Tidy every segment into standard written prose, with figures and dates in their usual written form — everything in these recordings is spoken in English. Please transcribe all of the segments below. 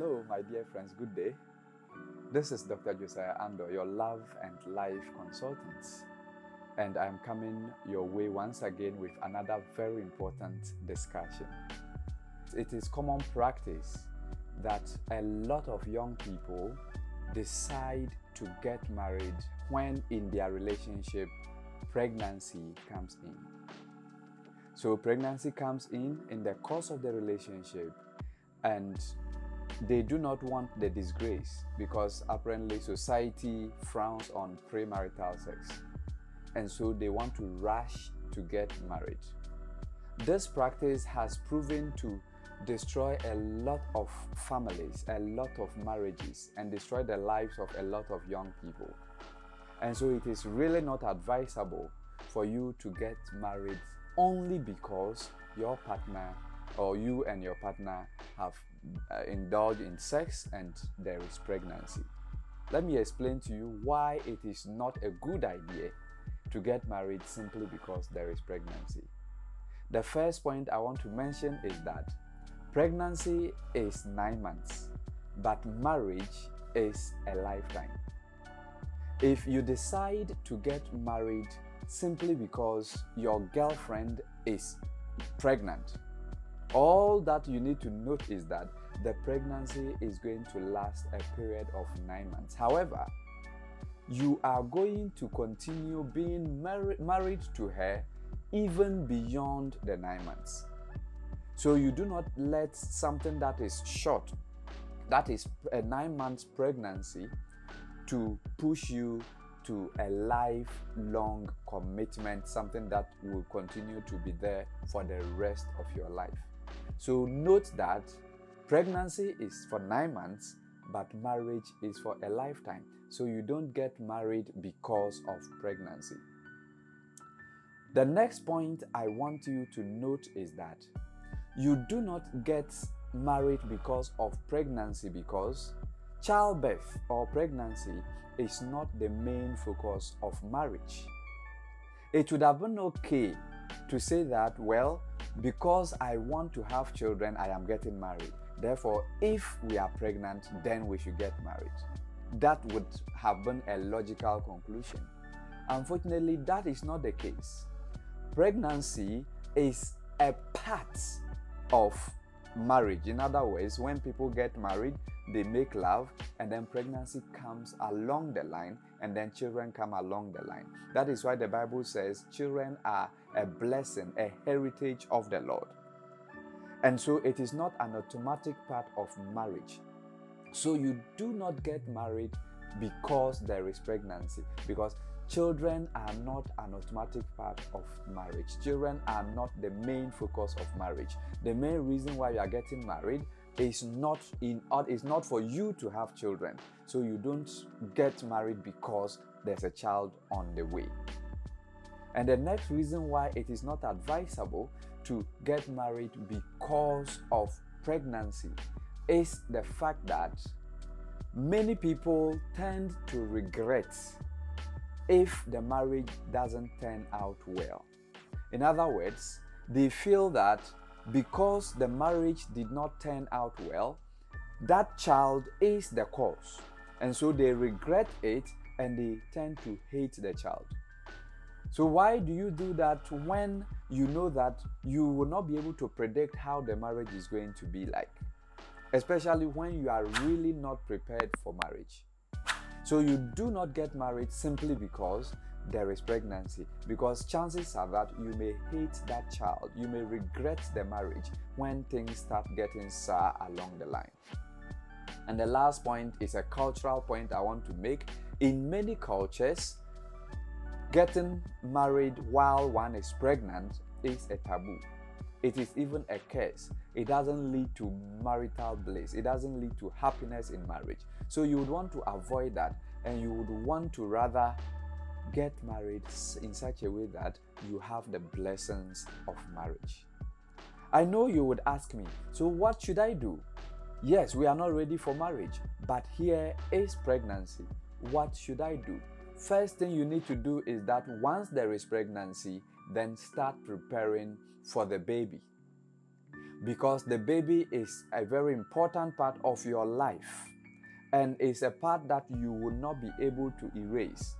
Hello, my dear friends, good day. This is Dr. Josiah Ando, your love and life consultant. And I'm coming your way once again with another very important discussion. It is common practice that a lot of young people decide to get married when in their relationship pregnancy comes in. So pregnancy comes in the course of the relationship, and they do not want the disgrace because apparently society frowns on premarital sex, and so they want to rush to get married. This practice has proven to destroy a lot of families, a lot of marriages, and destroy the lives of a lot of young people. And so it is really not advisable for you to get married only because your partner or you and your partner have indulged in sex and there is pregnancy. Let me explain to you why it is not a good idea to get married simply because there is pregnancy. The first point I want to mention is that pregnancy is 9 months, but marriage is a lifetime. If you decide to get married simply because your girlfriend is pregnant, all that you need to note is that the pregnancy is going to last a period of 9 months. However, you are going to continue being married to her even beyond the 9 months. So you do not let something that is short, that is a 9 months pregnancy, to push you to a lifelong commitment, something that will continue to be there for the rest of your life. So note that pregnancy is for 9 months, but marriage is for a lifetime. So you don't get married because of pregnancy. The next point I want you to note is that you do not get married because of pregnancy, because childbirth or pregnancy is not the main focus of marriage. It would have been okay to say that, well, because I want to have children, I am getting married. Therefore, if we are pregnant, then we should get married. That would have been a logical conclusion. Unfortunately, that is not the case. Pregnancy is a part of marriage. In other words, when people get married, they make love, and then pregnancy comes along the line, and then children come along the line. That is why the Bible says children are a blessing, a heritage of the Lord. And so it is not an automatic part of marriage. So you do not get married because there is pregnancy, because children are not an automatic part of marriage. Children are not the main focus of marriage. The main reason why you are getting married is not for you to have children. So you don't get married because there's a child on the way. And the next reason why it is not advisable to get married because of pregnancy is the fact that many people tend to regret if the marriage doesn't turn out well. In other words, they feel that because the marriage did not turn out well, that child is the cause. And so they regret it and they tend to hate the child. So why do you do that when you know that you will not be able to predict how the marriage is going to be like? Especially when you are really not prepared for marriage. So you do not get married simply because there is pregnancy, because chances are that you may hate that child, you may regret the marriage when things start getting sour along the line. And the last point is a cultural point I want to make. In many cultures, getting married while one is pregnant is a taboo. It is even a curse. It doesn't lead to marital bliss. It doesn't lead to happiness in marriage. So you would want to avoid that, and you would want to rather get married in such a way that you have the blessings of marriage. I know you would ask me, so what should I do? Yes, we are not ready for marriage, but here is pregnancy. What should I do? First thing you need to do is that once there is pregnancy, then start preparing for the baby. because the baby is a very important part of your life and is a part that you will not be able to erase,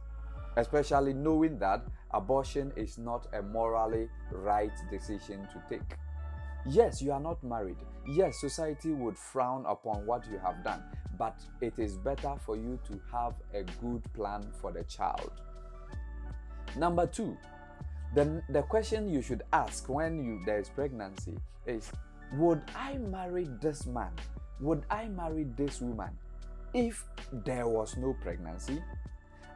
especially knowing that abortion is not a morally right decision to take. Yes, you are not married. Yes, society would frown upon what you have done, but it is better for you to have a good plan for the child. Number two, the question you should ask when there is pregnancy is, would I marry this man? Would I marry this woman if there was no pregnancy?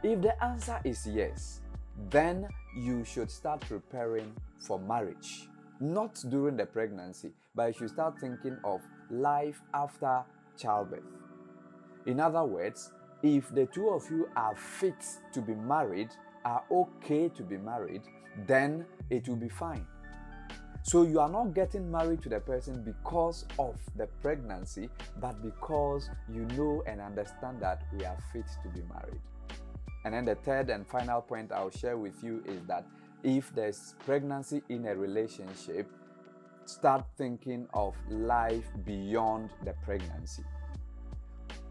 If the answer is yes, then you should start preparing for marriage. Not during the pregnancy, but you should start thinking of life after childbirth. In other words, if the two of you are fit to be married, are okay to be married, then it will be fine. So you are not getting married to the person because of the pregnancy, but because you know and understand that we are fit to be married. And then the third and final point I'll share with you is that if there's pregnancy in a relationship, start thinking of life beyond the pregnancy.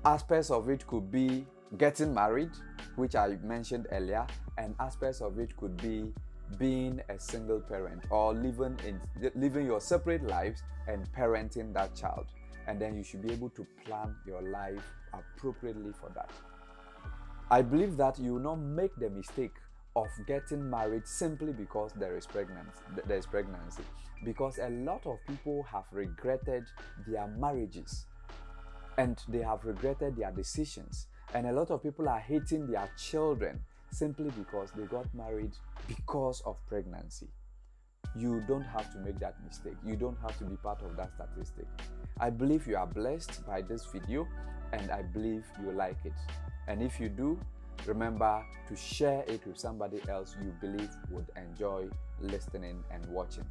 Aspects of it could be getting married, which I mentioned earlier, and aspects of it could be being a single parent or living your separate lives and parenting that child. And then you should be able to plan your life appropriately for that. I believe that you will not make the mistake of getting married simply because there is pregnancy. Because a lot of people have regretted their marriages and they have regretted their decisions. And a lot of people are hating their children simply because they got married because of pregnancy. You don't have to make that mistake. You don't have to be part of that statistic. I believe you are blessed by this video and I believe you like it. And if you do, remember to share it with somebody else you believe would enjoy listening and watching.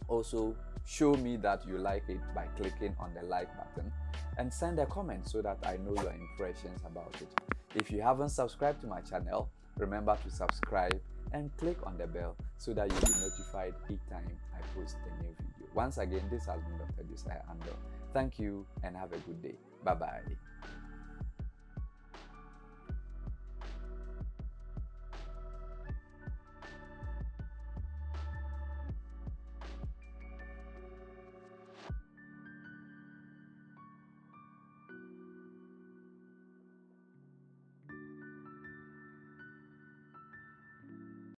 Also, show me that you like it by clicking on the like button and send a comment so that I know your impressions about it. If you haven't subscribed to my channel, remember to subscribe and click on the bell so that you'll be notified each time I post a new video. Once again, this has been Dr. Josiah Ando. Thank you and have a good day. Bye-bye.